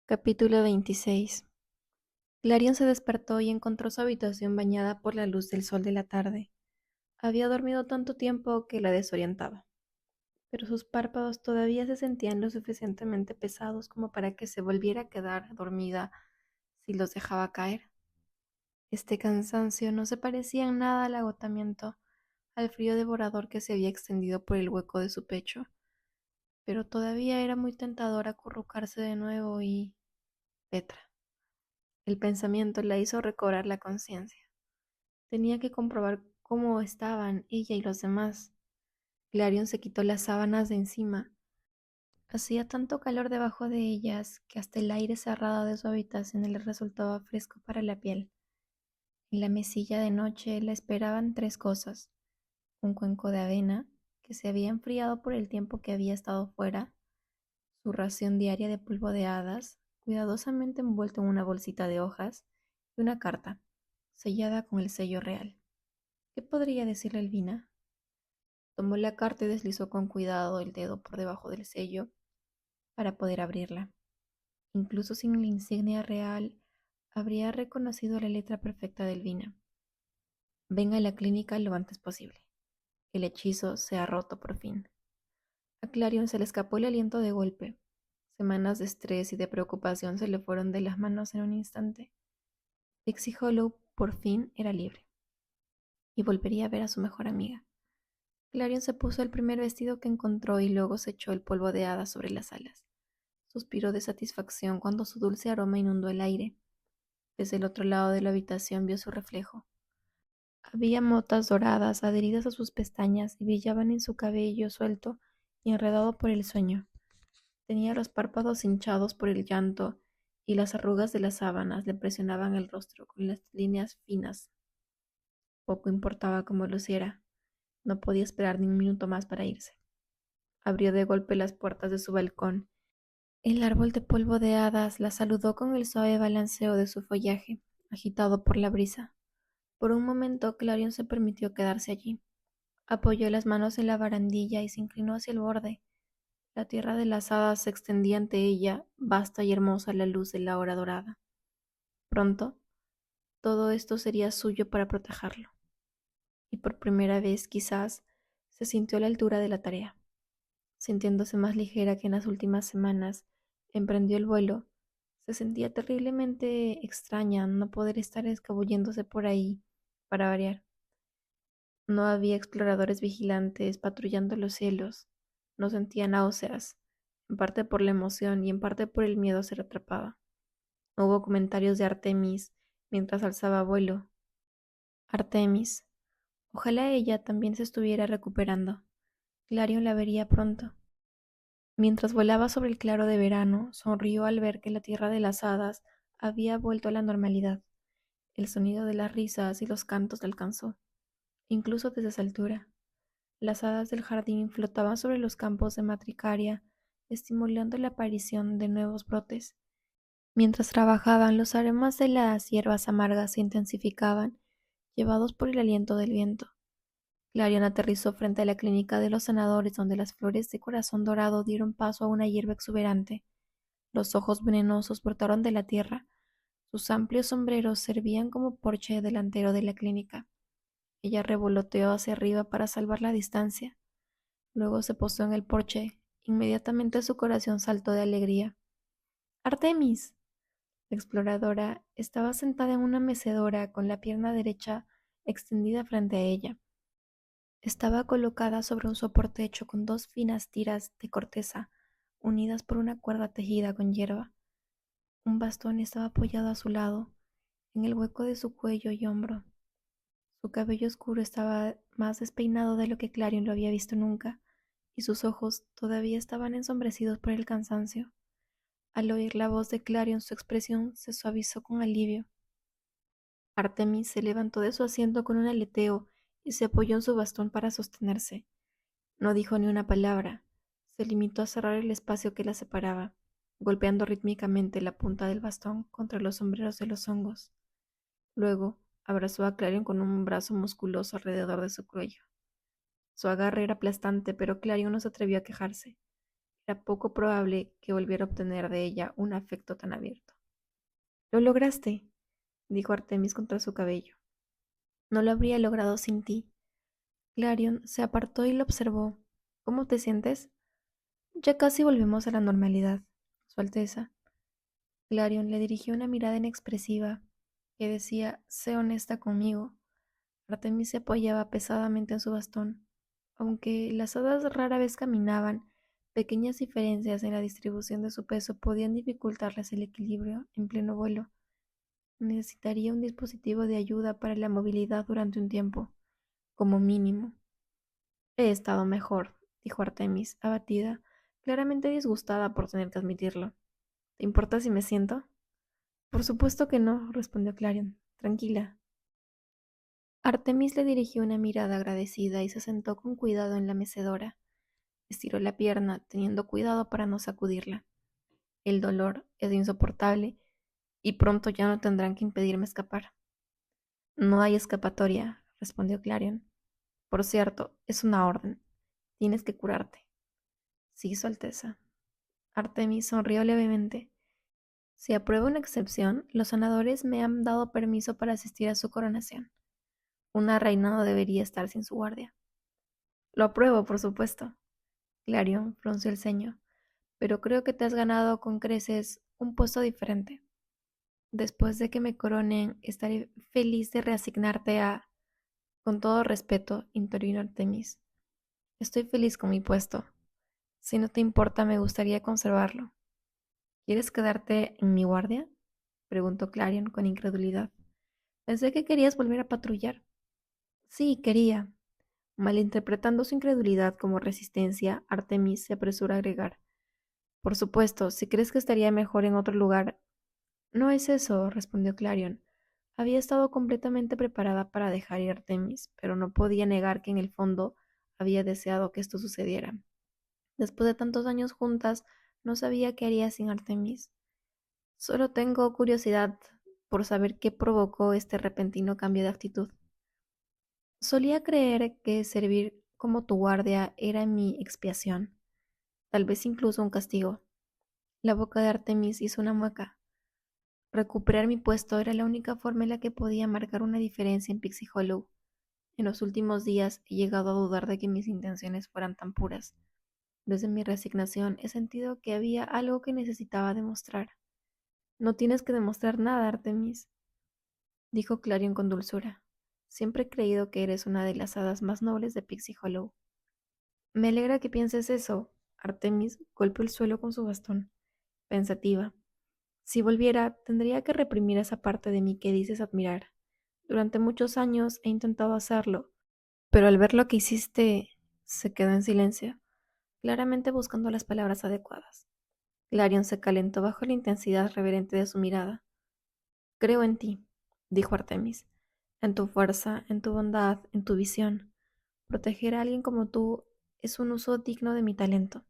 Capítulo 26. Clarion se despertó y encontró su habitación bañada por la luz del sol de la tarde. Había dormido tanto tiempo que la desorientaba, pero sus párpados todavía se sentían lo suficientemente pesados como para que se volviera a quedar dormida si los dejaba caer. Este cansancio no se parecía en nada al agotamiento, al frío devorador que se había extendido por el hueco de su pecho, pero todavía era muy tentador acurrucarse de nuevo y... Petra. El pensamiento la hizo recobrar la conciencia. Tenía que comprobar cómo estaban ella y los demás. Clarion se quitó las sábanas de encima. Hacía tanto calor debajo de ellas que hasta el aire cerrado de su habitación le resultaba fresco para la piel. En la mesilla de noche la esperaban tres cosas: un cuenco de avena, que se había enfriado por el tiempo que había estado fuera, su ración diaria de polvo de hadas, cuidadosamente envuelto en una bolsita de hojas, y una carta, sellada con el sello real. ¿Qué podría decirle Elvina? Tomó la carta y deslizó con cuidado el dedo por debajo del sello para poder abrirla. Incluso sin la insignia real, habría reconocido la letra perfecta de Elvina. Venga a la clínica lo antes posible. El hechizo se ha roto por fin. A Clarion se le escapó el aliento de golpe. Semanas de estrés y de preocupación se le fueron de las manos en un instante. Dixie Hollow por fin era libre y volvería a ver a su mejor amiga. Clarion se puso el primer vestido que encontró y luego se echó el polvo de hada sobre las alas. Suspiró de satisfacción cuando su dulce aroma inundó el aire. Desde el otro lado de la habitación vio su reflejo. Había motas doradas adheridas a sus pestañas y brillaban en su cabello suelto y enredado por el sueño. Tenía los párpados hinchados por el llanto y las arrugas de las sábanas le presionaban el rostro con las líneas finas. Poco importaba cómo luciera. No podía esperar ni un minuto más para irse. Abrió de golpe las puertas de su balcón. El árbol de polvo de hadas la saludó con el suave balanceo de su follaje, agitado por la brisa. Por un momento Clarion se permitió quedarse allí. Apoyó las manos en la barandilla y se inclinó hacia el borde. La tierra de las hadas se extendía ante ella, vasta y hermosa a la luz de la hora dorada. Pronto, todo esto sería suyo para protegerlo. Y por primera vez, quizás, se sintió a la altura de la tarea. Sintiéndose más ligera que en las últimas semanas, emprendió el vuelo. Se sentía terriblemente extraña no poder estar escabulléndose por ahí, para variar. No había exploradores vigilantes patrullando los cielos. No sentía náuseas, en parte por la emoción y en parte por el miedo a ser atrapada. No hubo comentarios de Artemis mientras alzaba vuelo. Artemis. Ojalá ella también se estuviera recuperando. Clarion la vería pronto. Mientras volaba sobre el claro de verano, sonrió al ver que la tierra de las hadas había vuelto a la normalidad. El sonido de las risas y los cantos le alcanzó, incluso desde esa altura. Las hadas del jardín flotaban sobre los campos de matricaria, estimulando la aparición de nuevos brotes. Mientras trabajaban, los aromas de las hierbas amargas se intensificaban, llevados por el aliento del viento. Clarion aterrizó frente a la clínica de los sanadores, donde las flores de corazón dorado dieron paso a una hierba exuberante. Los ojos venenosos brotaron de la tierra. Sus amplios sombreros servían como porche delantero de la clínica. Ella revoloteó hacia arriba para salvar la distancia. Luego se posó en el porche. Inmediatamente su corazón saltó de alegría. ¡Artemis! La exploradora estaba sentada en una mecedora con la pierna derecha extendida frente a ella. Estaba colocada sobre un soporte hecho con dos finas tiras de corteza, unidas por una cuerda tejida con hierba. Un bastón estaba apoyado a su lado, en el hueco de su cuello y hombro. Su cabello oscuro estaba más despeinado de lo que Clarion lo había visto nunca, y sus ojos todavía estaban ensombrecidos por el cansancio. Al oír la voz de Clarion, su expresión se suavizó con alivio. Artemis se levantó de su asiento con un aleteo y se apoyó en su bastón para sostenerse. No dijo ni una palabra. Se limitó a cerrar el espacio que la separaba, golpeando rítmicamente la punta del bastón contra los sombreros de los hongos. Luego, abrazó a Clarion con un brazo musculoso alrededor de su cuello. Su agarre era aplastante, pero Clarion no se atrevió a quejarse. Era poco probable que volviera a obtener de ella un afecto tan abierto. Lo lograste, dijo Artemis contra su cabello. No lo habría logrado sin ti. Clarion se apartó y lo observó. ¿Cómo te sientes? Ya casi volvemos a la normalidad, Su Alteza. Clarion le dirigió una mirada inexpresiva que decía, sé honesta conmigo. Artemis se apoyaba pesadamente en su bastón. Aunque las hadas rara vez caminaban, pequeñas diferencias en la distribución de su peso podían dificultarles el equilibrio en pleno vuelo. Necesitaría un dispositivo de ayuda para la movilidad durante un tiempo, como mínimo. He estado mejor, dijo Artemis, abatida, claramente disgustada por tener que admitirlo. ¿Te importa si me siento? Por supuesto que no, respondió Clarion. Tranquila. Artemis le dirigió una mirada agradecida y se sentó con cuidado en la mecedora. Estiró la pierna, teniendo cuidado para no sacudirla. El dolor es insoportable y pronto ya no tendrán que impedirme escapar. No hay escapatoria, respondió Clarion. Por cierto, es una orden. Tienes que curarte. Sí, Su Alteza. Artemis sonrió levemente. Si apruebo una excepción, los sanadores me han dado permiso para asistir a su coronación. Una reina no debería estar sin su guardia. Lo apruebo, por supuesto. Clarion frunció el ceño. Pero creo que te has ganado con creces un puesto diferente. Después de que me coronen, estaré feliz de reasignarte a... Con todo respeto, intervino Artemis. Estoy feliz con mi puesto. Si no te importa, me gustaría conservarlo. ¿Quieres quedarte en mi guardia? Preguntó Clarion con incredulidad. Pensé que querías volver a patrullar. Sí, quería. Malinterpretando su incredulidad como resistencia, Artemis se apresuró a agregar. Por supuesto, si crees que estaría mejor en otro lugar. No es eso, respondió Clarion. Había estado completamente preparada para dejar ir a Artemis, pero no podía negar que en el fondo había deseado que esto sucediera. Después de tantos años juntas, no sabía qué haría sin Artemis. Solo tengo curiosidad por saber qué provocó este repentino cambio de actitud. Solía creer que servir como tu guardia era mi expiación, tal vez incluso un castigo. La boca de Artemis hizo una mueca. Recuperar mi puesto era la única forma en la que podía marcar una diferencia en Pixie Hollow. En los últimos días he llegado a dudar de que mis intenciones fueran tan puras. Desde mi resignación he sentido que había algo que necesitaba demostrar. No tienes que demostrar nada, Artemis, dijo Clarion con dulzura. Siempre he creído que eres una de las hadas más nobles de Pixie Hollow. Me alegra que pienses eso. Artemis golpeó el suelo con su bastón, pensativa. Si volviera, tendría que reprimir esa parte de mí que dices admirar. Durante muchos años he intentado hacerlo, pero al ver lo que hiciste, se quedó en silencio, claramente buscando las palabras adecuadas. Clarion se calentó bajo la intensidad reverente de su mirada. Creo en ti, dijo Artemis, en tu fuerza, en tu bondad, en tu visión. Proteger a alguien como tú es un uso digno de mi talento.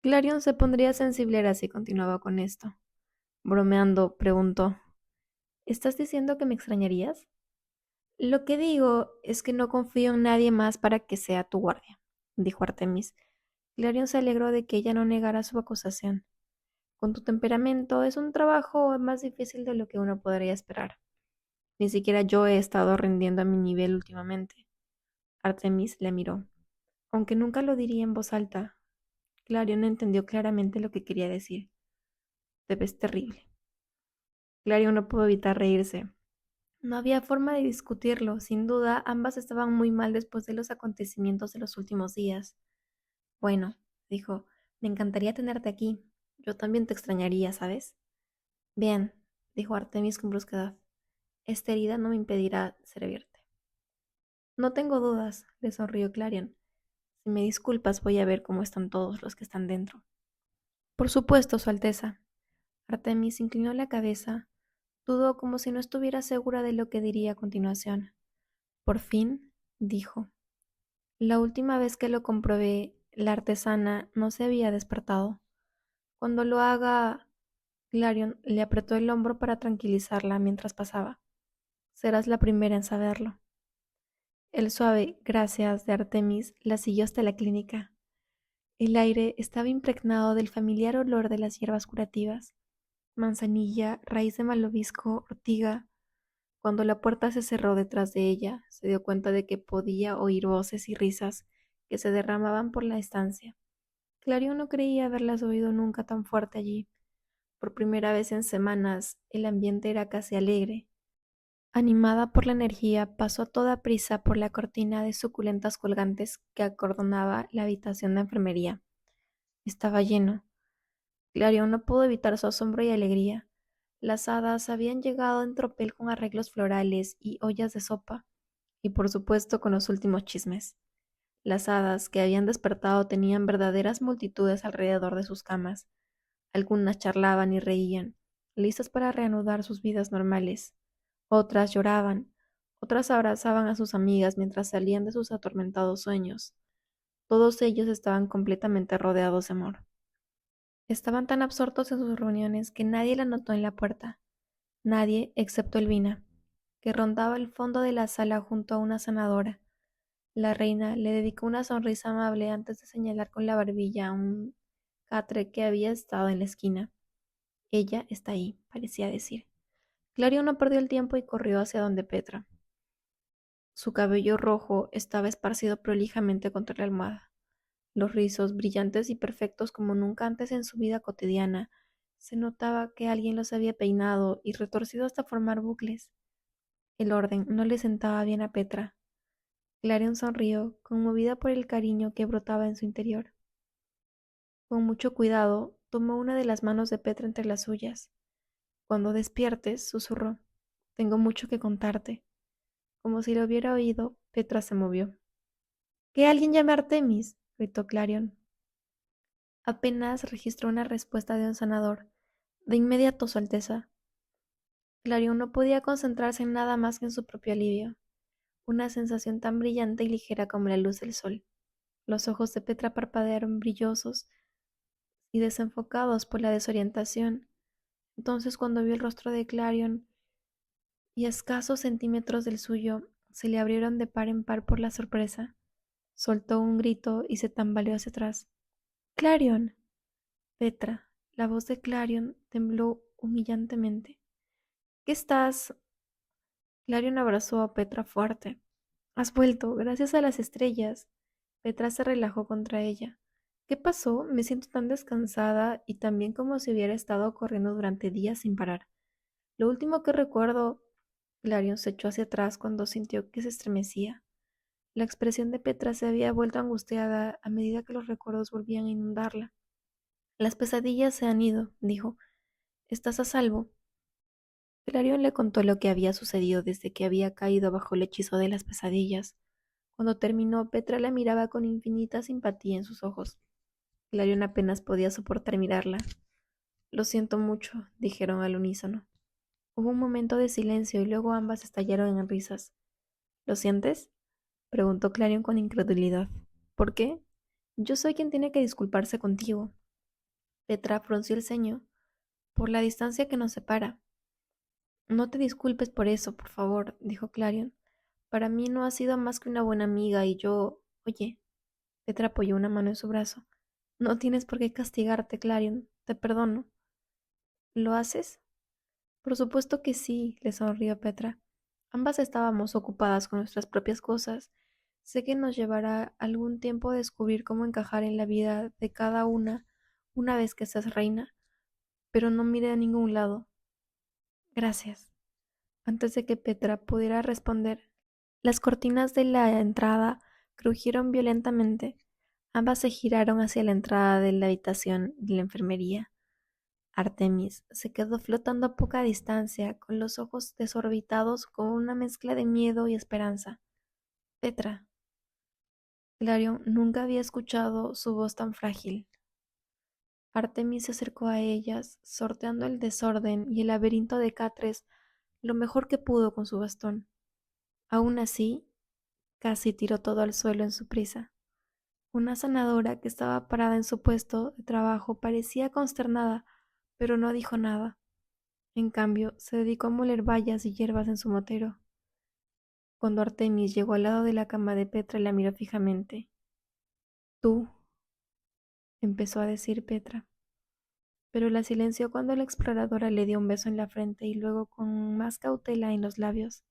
Clarion se pondría sensible si continuaba con esto. Bromeando, preguntó, ¿estás diciendo que me extrañarías? Lo que digo es que no confío en nadie más para que sea tu guardia, dijo Artemis. Clarion se alegró de que ella no negara su acusación. Con tu temperamento es un trabajo más difícil de lo que uno podría esperar. Ni siquiera yo he estado rindiendo a mi nivel últimamente. Artemis le miró. Aunque nunca lo diría en voz alta, Clarion entendió claramente lo que quería decir. Te ves terrible. Clarion no pudo evitar reírse. No había forma de discutirlo. Sin duda, ambas estaban muy mal después de los acontecimientos de los últimos días. Bueno, dijo, me encantaría tenerte aquí. Yo también te extrañaría, ¿sabes? Bien, dijo Artemis con brusquedad. Esta herida no me impedirá servirte. No tengo dudas, le sonrió Clarion. Si me disculpas, voy a ver cómo están todos los que están dentro. Por supuesto, Su Alteza. Artemis inclinó la cabeza, dudó como si no estuviera segura de lo que diría a continuación. Por fin, dijo. La última vez que lo comprobé, la artesana no se había despertado. Cuando lo haga... Clarion le apretó el hombro para tranquilizarla mientras pasaba. Serás la primera en saberlo. El suave gracias de Artemis la siguió hasta la clínica. El aire estaba impregnado del familiar olor de las hierbas curativas: manzanilla, raíz de malvavisco, ortiga. Cuando la puerta se cerró detrás de ella, se dio cuenta de que podía oír voces y risas que se derramaban por la estancia. Clarion no creía haberlas oído nunca tan fuerte allí. Por primera vez en semanas, el ambiente era casi alegre. Animada por la energía, pasó a toda prisa por la cortina de suculentas colgantes que acordonaba la habitación de enfermería. Estaba lleno. Clarion no pudo evitar su asombro y alegría. Las hadas habían llegado en tropel con arreglos florales y ollas de sopa, y por supuesto con los últimos chismes. Las hadas que habían despertado tenían verdaderas multitudes alrededor de sus camas. Algunas charlaban y reían, listas para reanudar sus vidas normales. Otras lloraban, otras abrazaban a sus amigas mientras salían de sus atormentados sueños. Todos ellos estaban completamente rodeados de amor. Estaban tan absortos en sus reuniones que nadie la notó en la puerta, nadie excepto Elvina, que rondaba el fondo de la sala junto a una sanadora. La reina le dedicó una sonrisa amable antes de señalar con la barbilla a un catre que había estado en la esquina. Ella está ahí, parecía decir. Clarion no perdió el tiempo y corrió hacia donde Petra. Su cabello rojo estaba esparcido prolijamente contra la almohada. Los rizos, brillantes y perfectos como nunca antes en su vida cotidiana, se notaba que alguien los había peinado y retorcido hasta formar bucles. El orden no le sentaba bien a Petra. Clarion sonrió, conmovida por el cariño que brotaba en su interior. Con mucho cuidado, tomó una de las manos de Petra entre las suyas. Cuando despiertes, susurró, tengo mucho que contarte. Como si lo hubiera oído, Petra se movió. —¡Que alguien llame a Artemis! —gritó Clarion. Apenas registró una respuesta de un sanador. De inmediato, Su Alteza. Clarion no podía concentrarse en nada más que en su propio alivio. Una sensación tan brillante y ligera como la luz del sol. Los ojos de Petra parpadearon brillosos y desenfocados por la desorientación. Entonces, cuando vio el rostro de Clarion y a escasos centímetros del suyo, se le abrieron de par en par por la sorpresa. Soltó un grito y se tambaleó hacia atrás. —¡Clarion! Petra, la voz de Clarion tembló humillantemente. —¿Qué estás? Clarion abrazó a Petra fuerte. —Has vuelto, gracias a las estrellas. Petra se relajó contra ella. —¿Qué pasó? Me siento tan descansada y también como si hubiera estado corriendo durante días sin parar. Lo último que recuerdo... Clarion se echó hacia atrás cuando sintió que se estremecía. La expresión de Petra se había vuelto angustiada a medida que los recuerdos volvían a inundarla. —Las pesadillas se han ido —dijo—. ¿Estás a salvo? Clarion le contó lo que había sucedido desde que había caído bajo el hechizo de las pesadillas. Cuando terminó, Petra la miraba con infinita simpatía en sus ojos. Clarion apenas podía soportar mirarla. —Lo siento mucho —dijeron al unísono. Hubo un momento de silencio y luego ambas estallaron en risas. —¿Lo sientes? —preguntó Clarion con incredulidad. —¿Por qué? Yo soy quien tiene que disculparse contigo. Petra frunció el ceño. —Por la distancia que nos separa. —No te disculpes por eso, por favor —dijo Clarion—. Para mí no has sido más que una buena amiga y yo... Oye. Petra apoyó una mano en su brazo. —No tienes por qué castigarte, Clarion. Te perdono. —¿Lo haces? —Por supuesto que sí —le sonrió Petra—. Ambas estábamos ocupadas con nuestras propias cosas. Sé que nos llevará algún tiempo descubrir cómo encajar en la vida de cada una vez que seas reina, pero no mire a ningún lado. Gracias. Antes de que Petra pudiera responder, las cortinas de la entrada crujieron violentamente. Ambas se giraron hacia la entrada de la habitación de la enfermería. Artemis se quedó flotando a poca distancia, con los ojos desorbitados con una mezcla de miedo y esperanza. Petra. Clarion nunca había escuchado su voz tan frágil. Artemis se acercó a ellas, sorteando el desorden y el laberinto de catres lo mejor que pudo con su bastón. Aún así, casi tiró todo al suelo en su prisa. Una sanadora que estaba parada en su puesto de trabajo parecía consternada, pero no dijo nada. En cambio, se dedicó a moler bayas y hierbas en su motero. Cuando Artemis llegó al lado de la cama de Petra, la miró fijamente. —¿Tú? empezó a decir Petra, pero la silenció cuando la exploradora le dio un beso en la frente y luego con más cautela en los labios.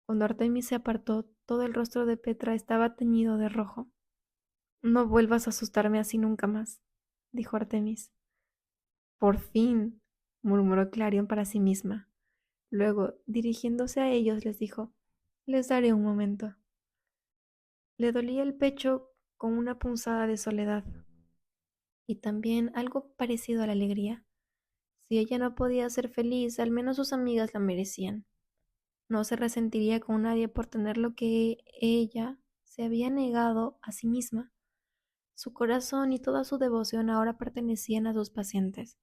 Cuando Artemis se apartó, todo el rostro de Petra estaba teñido de rojo. No vuelvas a asustarme así nunca más, dijo Artemis. Por fin, murmuró Clarion para sí misma. Luego, dirigiéndose a ellos, les dijo, les daré un momento. Le dolía el pecho con una punzada de soledad y también algo parecido a la alegría. Si ella no podía ser feliz, al menos sus amigas la merecían. No se resentiría con nadie por tener lo que ella se había negado a sí misma. Su corazón y toda su devoción ahora pertenecían a sus pacientes.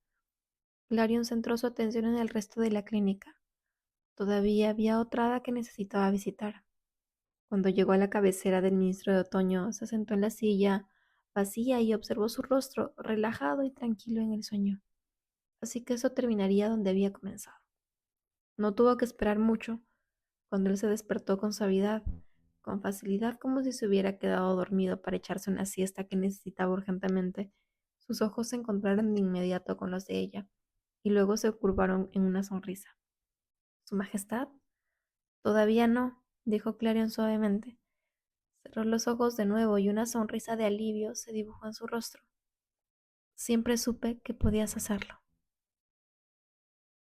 Clarion centró su atención en el resto de la clínica. Todavía había otra hada que necesitaba visitar. Cuando llegó a la cabecera del ministro de otoño, se sentó en la silla vacía y observó su rostro relajado y tranquilo en el sueño. Así que eso terminaría donde había comenzado. No tuvo que esperar mucho. Cuando él se despertó con suavidad, con facilidad como si se hubiera quedado dormido para echarse una siesta que necesitaba urgentemente, sus ojos se encontraron de inmediato con los de ella, y luego se curvaron en una sonrisa. ¿Su Majestad? Todavía no, dijo Clarion suavemente. Cerró los ojos de nuevo y una sonrisa de alivio se dibujó en su rostro. Siempre supe que podías hacerlo.